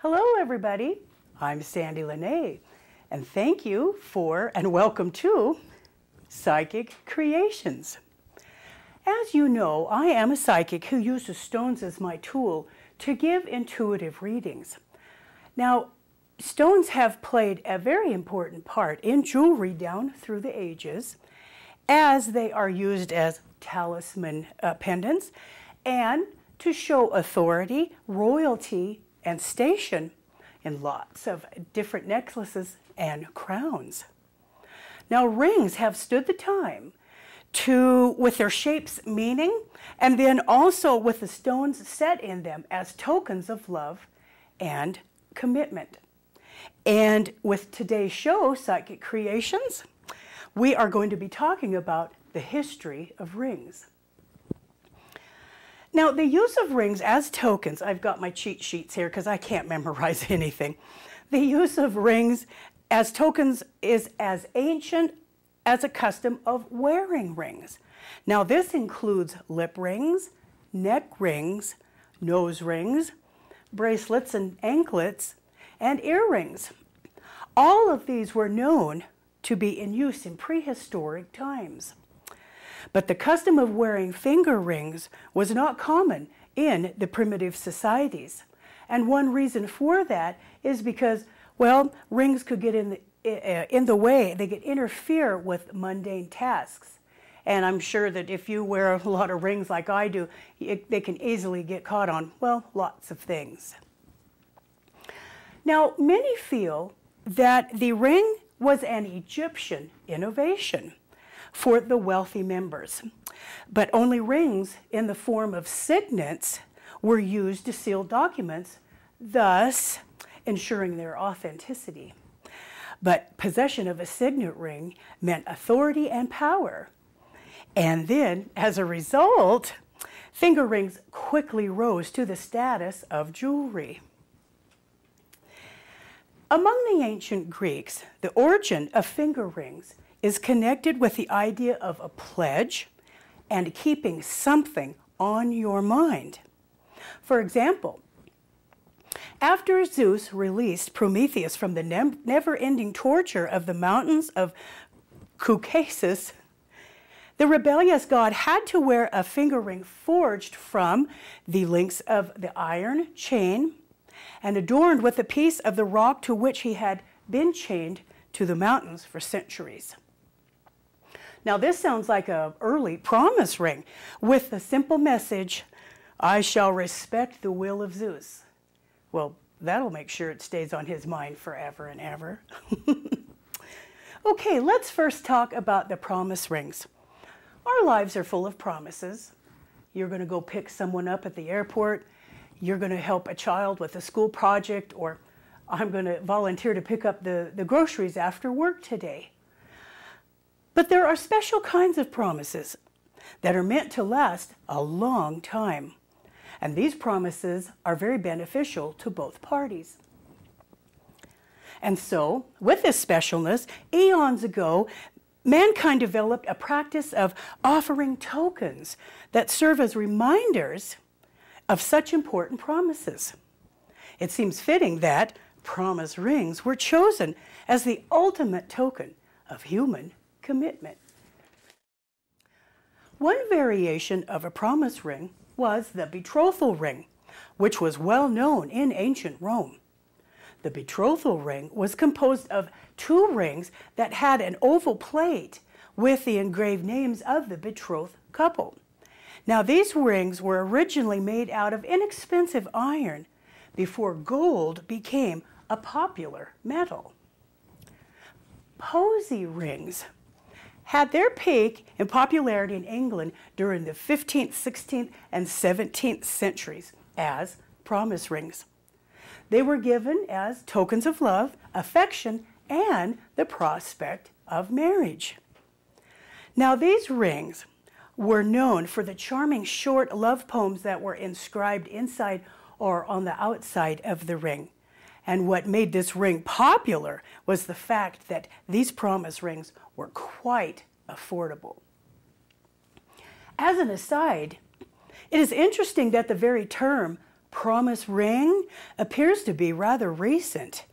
Hello everybody, I'm Sandie La Nae, and thank you for and welcome to Psychic Creations. As you know, I am a psychic who uses stones as my tool to give intuitive readings. Now, stones have played a very important part in jewelry down through the ages, as they are used as talisman pendants and to show authority, royalty, and station in lots of different necklaces and crowns. Now, rings have stood the time with their shapes meaning, and then also with the stones set in them as tokens of love and commitment. And with today's show, Psychic Creations, we are going to be talking about the history of rings. Now, the use of rings as tokens, I've got my cheat sheets here because I can't memorize anything. The use of rings as tokens is as ancient as a custom of wearing rings. Now, this includes lip rings, neck rings, nose rings, bracelets and anklets, and earrings. All of these were known to be in use in prehistoric times. But the custom of wearing finger rings was not common in the primitive societies. And one reason for that is because, well, rings could get in the way. They could interfere with mundane tasks. And I'm sure that if you wear a lot of rings like I do, they can easily get caught on, well, lots of things. Now, many feel that the ring was an Egyptian innovation for the wealthy members, but only rings in the form of signets were used to seal documents, thus ensuring their authenticity. But possession of a signet ring meant authority and power. And then, as a result, finger rings quickly rose to the status of jewelry. Among the ancient Greeks, the origin of finger rings is connected with the idea of a pledge and keeping something on your mind. For example, after Zeus released Prometheus from the never-ending torture of the mountains of Caucasus, the rebellious god had to wear a finger ring forged from the links of the iron chain and adorned with a piece of the rock to which he had been chained to the mountains for centuries. Now, this sounds like an early promise ring with the simple message, I shall respect the will of Zeus. Well, that'll make sure it stays on his mind forever and ever. Okay, let's first talk about the promise rings. Our lives are full of promises. You're going to go pick someone up at the airport. You're going to help a child with a school project, or I'm going to volunteer to pick up the groceries after work today. But there are special kinds of promises that are meant to last a long time. And these promises are very beneficial to both parties. And so, with this specialness, eons ago, mankind developed a practice of offering tokens that serve as reminders of such important promises. It seems fitting that promise rings were chosen as the ultimate token of human commitment. One variation of a promise ring was the betrothal ring, which was well known in ancient Rome. The betrothal ring was composed of two rings that had an oval plate with the engraved names of the betrothed couple. Now, these rings were originally made out of inexpensive iron before gold became a popular metal. Posy rings had their peak in popularity in England during the 15th, 16th, and 17th centuries as promise rings. They were given as tokens of love, affection, and the prospect of marriage. Now, these rings were known for the charming short love poems that were inscribed inside or on the outside of the ring. And what made this ring popular was the fact that these promise rings were quite affordable. As an aside, it is interesting that the very term promise ring appears to be rather recent.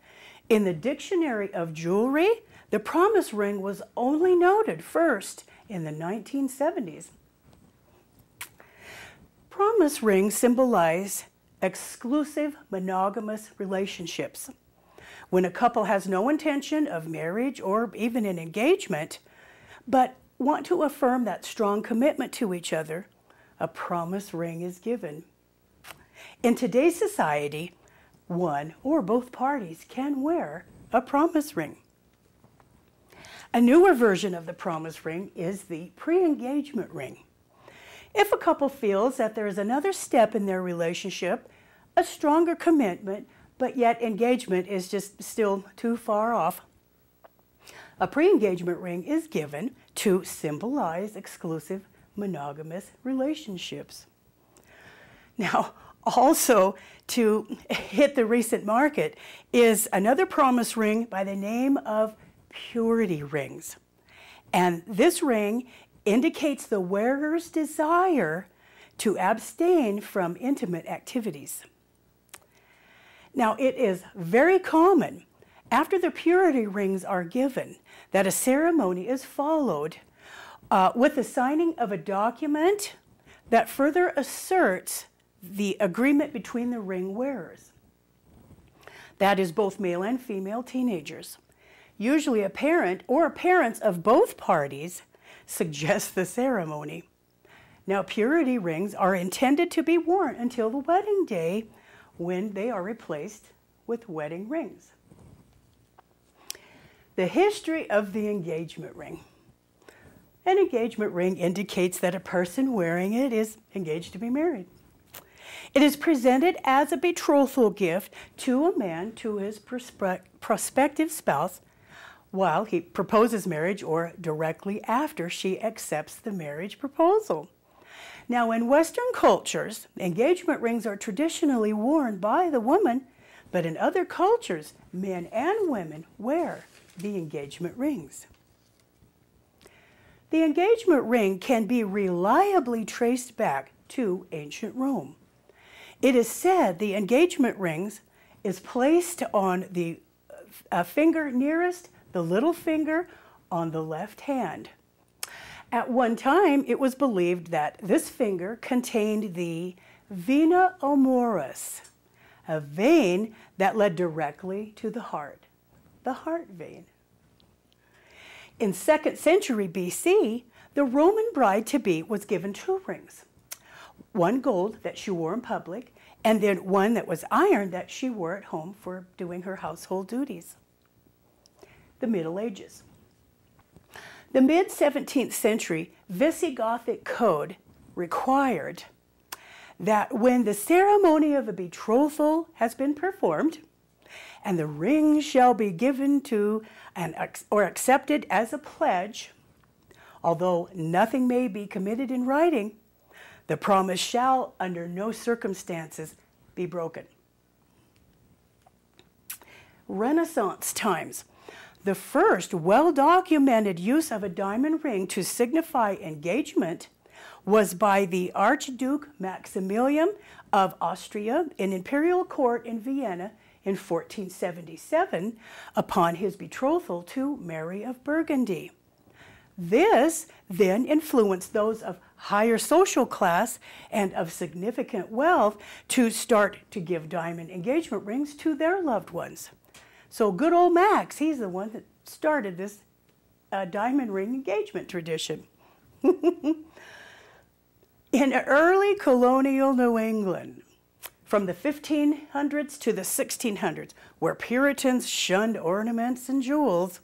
In the Dictionary of Jewelry, the promise ring was only noted first in the 1970s. Promise rings symbolize exclusive monogamous relationships. When a couple has no intention of marriage or even an engagement, but want to affirm that strong commitment to each other, a promise ring is given. In today's society, one or both parties can wear a promise ring. A newer version of the promise ring is the pre-engagement ring. If a couple feels that there is another step in their relationship, a stronger commitment, but yet engagement is just still too far off, a pre-engagement ring is given to symbolize exclusive monogamous relationships. Now, also to hit the recent market is another promise ring by the name of purity rings. And this ring indicates the wearer's desire to abstain from intimate activities. Now, it is very common after the purity rings are given that a ceremony is followed with the signing of a document that further asserts the agreement between the ring wearers. That is both male and female teenagers. Usually a parent or parents of both parties suggest the ceremony. Now, purity rings are intended to be worn until the wedding day, when they are replaced with wedding rings. The history of the engagement ring. An engagement ring indicates that a person wearing it is engaged to be married. It is presented as a betrothal gift to a man to his prospective spouse while he proposes marriage or directly after she accepts the marriage proposal. Now, in Western cultures, engagement rings are traditionally worn by the woman, but in other cultures, men and women wear the engagement rings. The engagement ring can be reliably traced back to ancient Rome. It is said the engagement rings is placed on the finger nearest the little finger on the left hand. At one time, it was believed that this finger contained the vena humerus, a vein that led directly to the heart vein. In 2nd century BC, the Roman bride-to-be was given 2 rings, one gold that she wore in public, and then one that was iron that she wore at home for doing her household duties. The Middle Ages. The mid-17th century Visigothic code required that when the ceremony of a betrothal has been performed, and the ring shall be given to or accepted as a pledge, although nothing may be committed in writing, the promise shall under no circumstances be broken. Renaissance times. The first well-documented use of a diamond ring to signify engagement was by the Archduke Maximilian of Austria in imperial court in Vienna in 1477 upon his betrothal to Mary of Burgundy. This then influenced those of higher social class and of significant wealth to start to give diamond engagement rings to their loved ones. So good old Max, he's the one that started this diamond ring engagement tradition. In early colonial New England, from the 1500s to the 1600s, where Puritans shunned ornaments and jewels,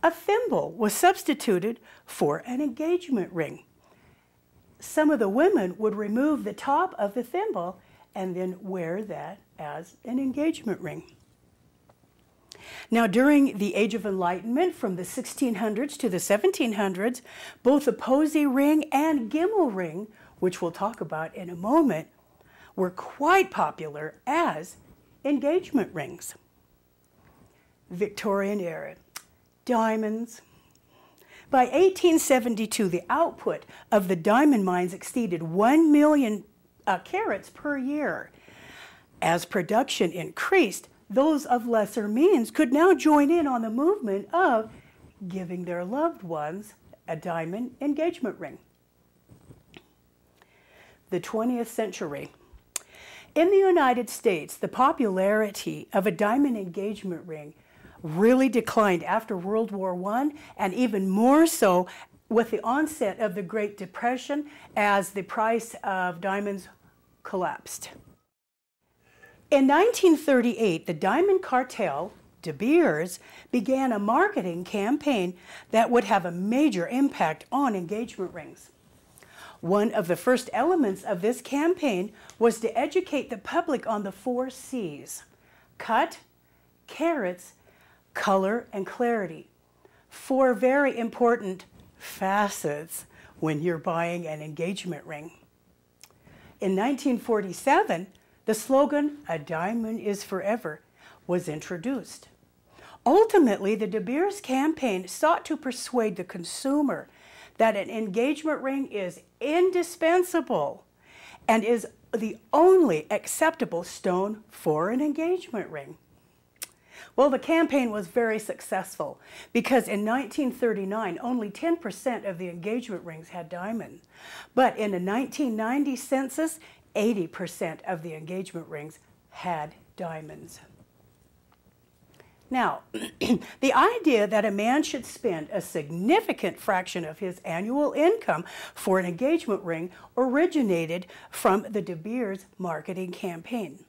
a thimble was substituted for an engagement ring. Some of the women would remove the top of the thimble and then wear that as an engagement ring. Now, during the Age of Enlightenment, from the 1600s to the 1700s, both the posy ring and gimel ring, which we'll talk about in a moment, were quite popular as engagement rings. Victorian era, diamonds. By 1872, the output of the diamond mines exceeded 1 million carats per year. As production increased, those of lesser means could now join in on the movement of giving their loved ones a diamond engagement ring. The 20th century. In the United States, the popularity of a diamond engagement ring really declined after World War I, and even more so with the onset of the Great Depression as the price of diamonds collapsed. In 1938, the diamond cartel, De Beers, began a marketing campaign that would have a major impact on engagement rings. One of the first elements of this campaign was to educate the public on the 4 C's: cut, carats, color, and clarity. 4 very important facets when you're buying an engagement ring. In 1947, the slogan, "A diamond is forever," was introduced. Ultimately, the De Beers campaign sought to persuade the consumer that an engagement ring is indispensable and is the only acceptable stone for an engagement ring. Well, the campaign was very successful because in 1939, only 10% of the engagement rings had diamonds. But in the 1990 census, 80% of the engagement rings had diamonds. Now, the idea that a man should spend a significant fraction of his annual income for an engagement ring originated from the De Beers marketing campaign.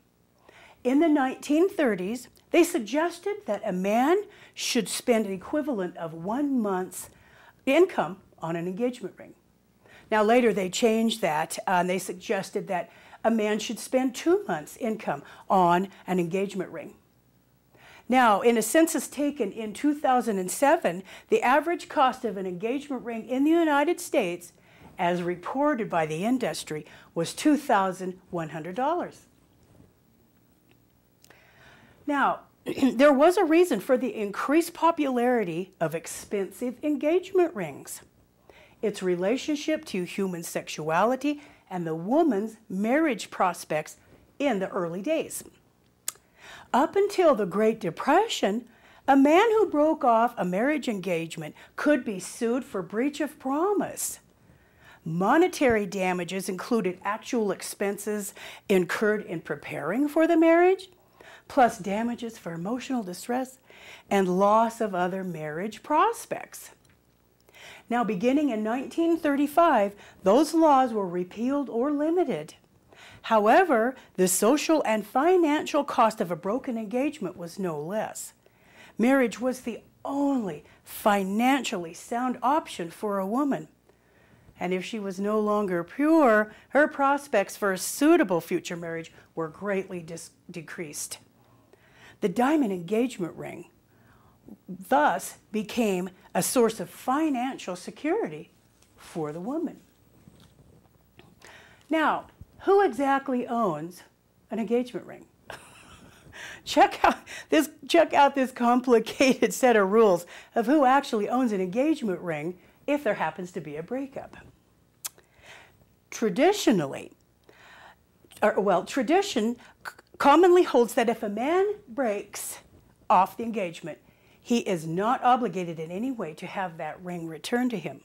In the 1930s, they suggested that a man should spend an equivalent of 1 month's income on an engagement ring. Now later they changed that and they suggested that a man should spend 2 months' income on an engagement ring. Now, in a census taken in 2007, the average cost of an engagement ring in the United States, as reported by the industry, was $2,100. Now, there was a reason for the increased popularity of expensive engagement rings: its relationship to human sexuality and the woman's marriage prospects in the early days. Up until the Great Depression, a man who broke off a marriage engagement could be sued for breach of promise. Monetary damages included actual expenses incurred in preparing for the marriage, plus damages for emotional distress and loss of other marriage prospects. Now, beginning in 1935, those laws were repealed or limited. However, the social and financial cost of a broken engagement was no less. Marriage was the only financially sound option for a woman. And if she was no longer pure, her prospects for a suitable future marriage were greatly decreased. The diamond engagement ring thus became a source of financial security for the woman. Now, who exactly owns an engagement ring? Check out this complicated set of rules of who actually owns an engagement ring if there happens to be a breakup. Tradition commonly holds that if a man breaks off the engagement, he is not obligated in any way to have that ring returned to him,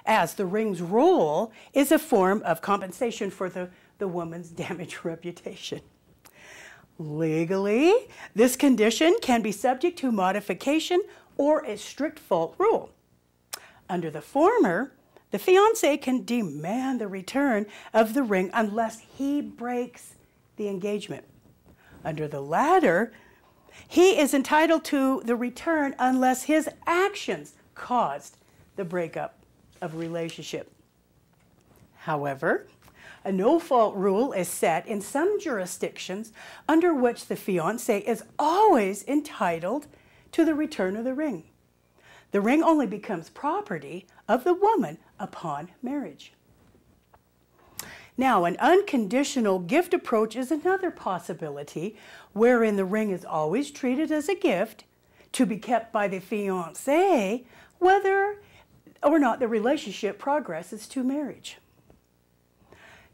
as the ring's role is a form of compensation for the woman's damaged reputation. Legally, this condition can be subject to modification or a strict fault rule. Under the former, the fiancé can demand the return of the ring unless he breaks the engagement. Under the latter, he is entitled to the return unless his actions caused the breakup of a relationship. However, a no-fault rule is set in some jurisdictions under which the fiancé is always entitled to the return of the ring. The ring only becomes property of the woman upon marriage. Now, an unconditional gift approach is another possibility wherein the ring is always treated as a gift to be kept by the fiancé, whether or not the relationship progresses to marriage.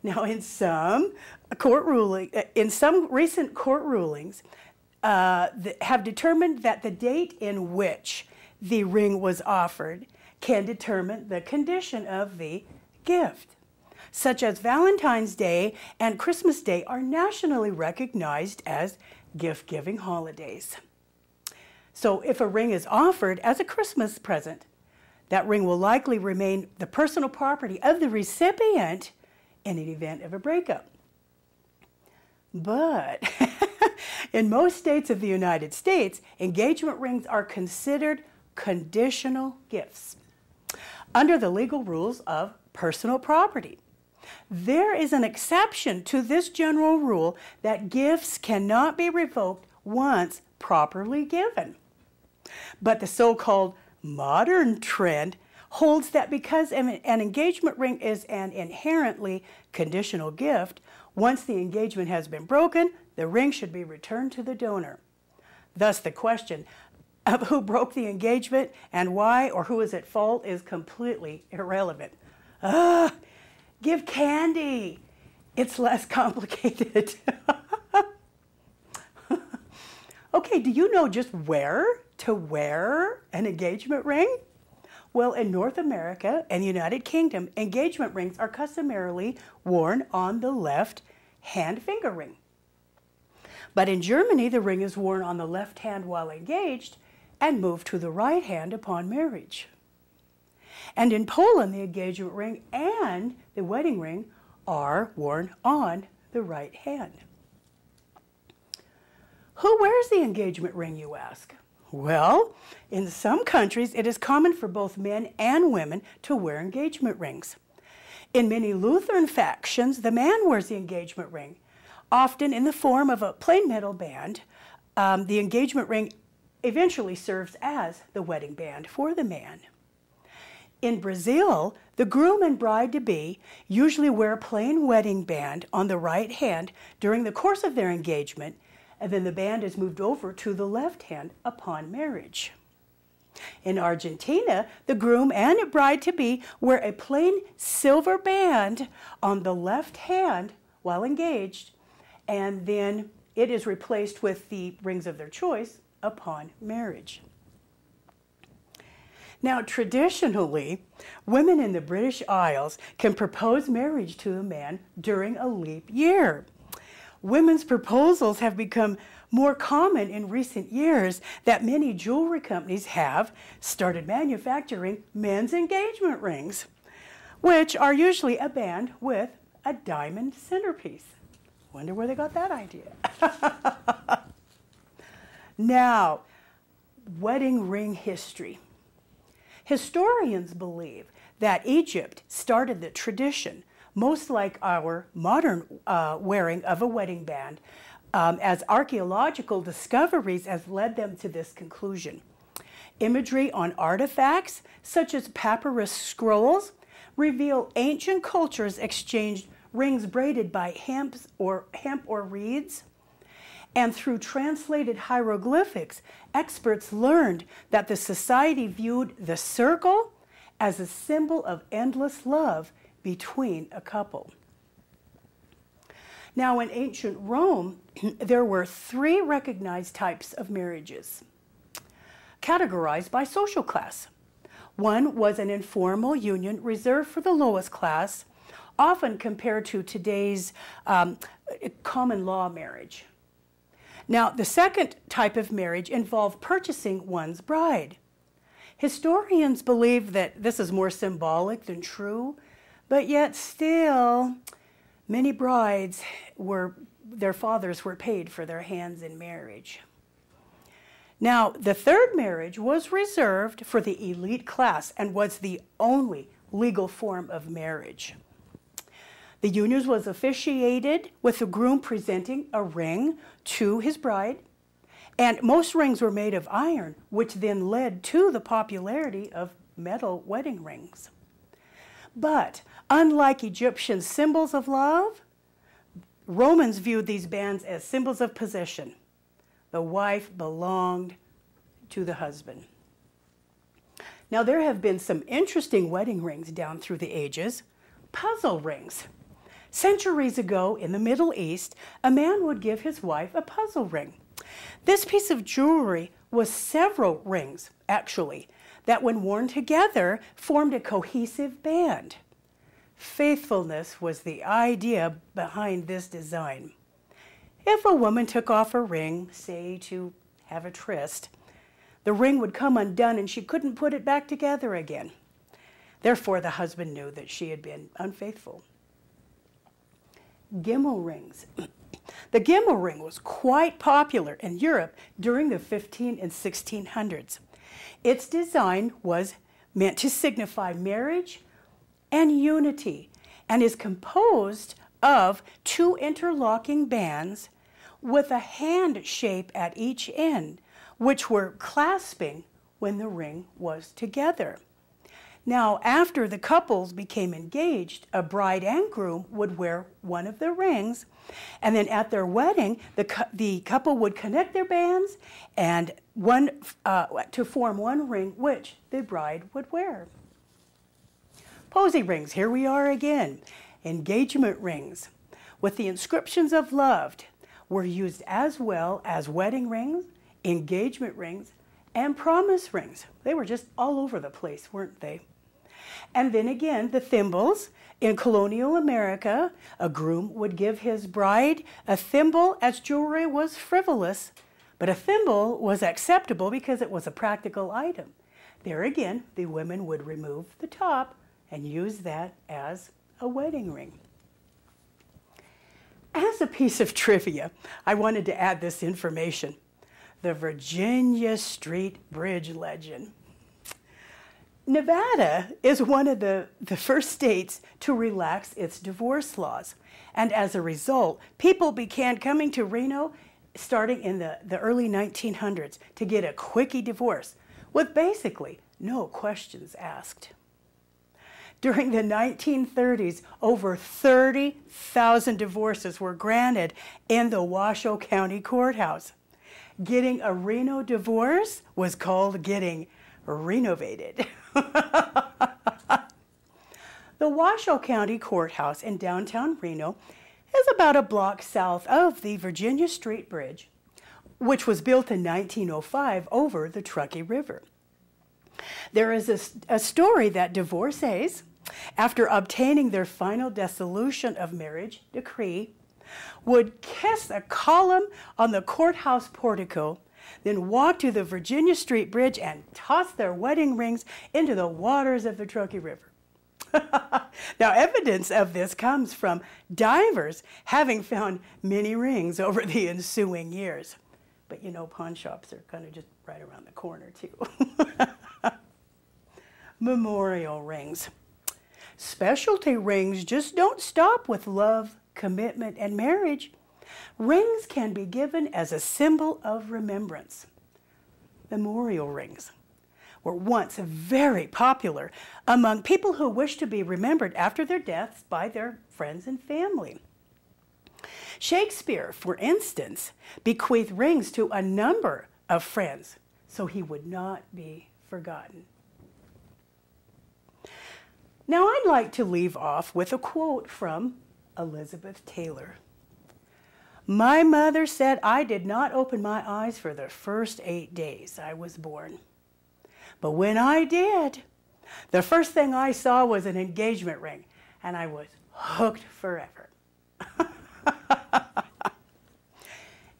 Now, in some recent court rulings, have determined that the date in which the ring was offered can determine the condition of the gift, such as Valentine's Day and Christmas Day are nationally recognized as gift-giving holidays. So if a ring is offered as a Christmas present, that ring will likely remain the personal property of the recipient in an event of a breakup. But in most states of the United States, engagement rings are considered conditional gifts under the legal rules of personal property. There is an exception to this general rule that gifts cannot be revoked once properly given. But the so-called modern trend holds that because an engagement ring is an inherently conditional gift, once the engagement has been broken, the ring should be returned to the donor. Thus, the question of who broke the engagement and why or who is at fault is completely irrelevant. Give candy. It's less complicated. Okay, do you know just where to wear an engagement ring? Well, in North America and the United Kingdom, engagement rings are customarily worn on the left hand finger ring. But in Germany, the ring is worn on the left hand while engaged and moved to the right hand upon marriage. And in Poland, the engagement ring and the wedding ring are worn on the right hand. Who wears the engagement ring, you ask? Well, in some countries, it is common for both men and women to wear engagement rings. In many Lutheran factions, the man wears the engagement ring, often in the form of a plain metal band. The engagement ring eventually serves as the wedding band for the man. In Brazil, the groom and bride-to-be usually wear a plain wedding band on the right hand during the course of their engagement, and then the band is moved over to the left hand upon marriage. In Argentina, the groom and bride-to-be wear a plain silver band on the left hand while engaged, and then it is replaced with the rings of their choice upon marriage. Now, traditionally, women in the British Isles can propose marriage to a man during a leap year. Women's proposals have become more common in recent years that many jewelry companies have started manufacturing men's engagement rings, which are usually a band with a diamond centerpiece. Wonder where they got that idea. Now, wedding ring history. Historians believe that Egypt started the tradition, most like our modern wearing of a wedding band, as archaeological discoveries has led them to this conclusion. Imagery on artifacts, such as papyrus scrolls, reveal ancient cultures exchanged rings braided by hemp or reeds. And through translated hieroglyphics, experts learned that the society viewed the circle as a symbol of endless love between a couple. Now, in ancient Rome, there were 3 recognized types of marriages, categorized by social class. One was an informal union reserved for the lowest class, often compared to today's common law marriage. Now, the second type of marriage involved purchasing one's bride. Historians believe that this is more symbolic than true, but yet still, many brides their fathers were paid for their hands in marriage. Now, the third marriage was reserved for the elite class and was the only legal form of marriage. The union was officiated with the groom presenting a ring to his bride, and most rings were made of iron, which then led to the popularity of metal wedding rings. But unlike Egyptian symbols of love, Romans viewed these bands as symbols of possession. The wife belonged to the husband. Now, there have been some interesting wedding rings down through the ages, puzzle rings. Centuries ago in the Middle East, a man would give his wife a puzzle ring. This piece of jewelry was several rings, actually, that when worn together formed a cohesive band. Faithfulness was the idea behind this design. If a woman took off her ring, say to have a tryst, the ring would come undone and she couldn't put it back together again. Therefore, the husband knew that she had been unfaithful. Gimel rings. The gimel ring was quite popular in Europe during the 15 and 1600s. Its design was meant to signify marriage and unity and is composed of two interlocking bands with a hand shape at each end, which were clasping when the ring was together. Now, after the couples became engaged, a bride and groom would wear one of the rings, and then at their wedding, the couple would connect their bands and to form one ring, which the bride would wear. Posy rings, here we are again. Engagement rings with the inscriptions of love were used as well as wedding rings, engagement rings, and promise rings. They were just all over the place, weren't they? And then again, the thimbles. In colonial America, a groom would give his bride a thimble as jewelry was frivolous, but a thimble was acceptable because it was a practical item. There again, the women would remove the top and use that as a wedding ring. As a piece of trivia, I wanted to add this information. The Virginia Street Bridge legend. Nevada is one of the first states to relax its divorce laws. And as a result, people began coming to Reno starting in the early 1900s to get a quickie divorce with basically no questions asked. During the 1930s, over 30,000 divorces were granted in the Washoe County Courthouse. Getting a Reno divorce was called getting renovated. The Washoe County Courthouse in downtown Reno is about a block south of the Virginia Street Bridge, which was built in 1905 over the Truckee River. There is a story that divorcees, after obtaining their final dissolution of marriage decree, would kiss a column on the courthouse portico, then walk to the Virginia Street Bridge and toss their wedding rings into the waters of the Truckee River. Now, evidence of this comes from divers having found many rings over the ensuing years. But you know, pawn shops are kind of just right around the corner, too. Memorial rings. Specialty rings just don't stop with love, commitment, and marriage. Rings can be given as a symbol of remembrance. Memorial rings were once very popular among people who wish to be remembered after their deaths by their friends and family. Shakespeare, for instance, bequeathed rings to a number of friends so he would not be forgotten. Now, I'd like to leave off with a quote from Elizabeth Taylor. My mother said I did not open my eyes for the first 8 days I was born. But when I did, the first thing I saw was an engagement ring, and I was hooked forever.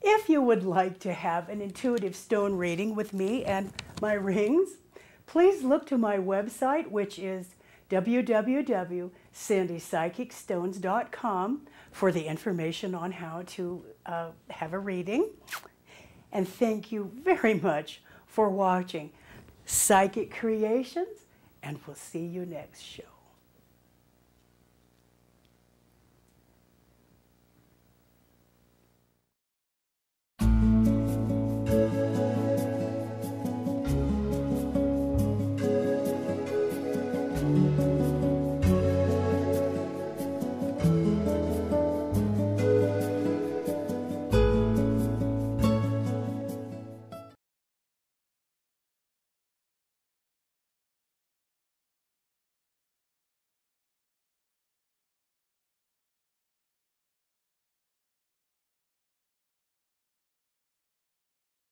If you would like to have an intuitive stone reading with me and my rings, please look to my website, which is www.sandiepsychicstones.com for the information on how to have a reading. And thank you very much for watching Psychic Creations, and we'll see you next show.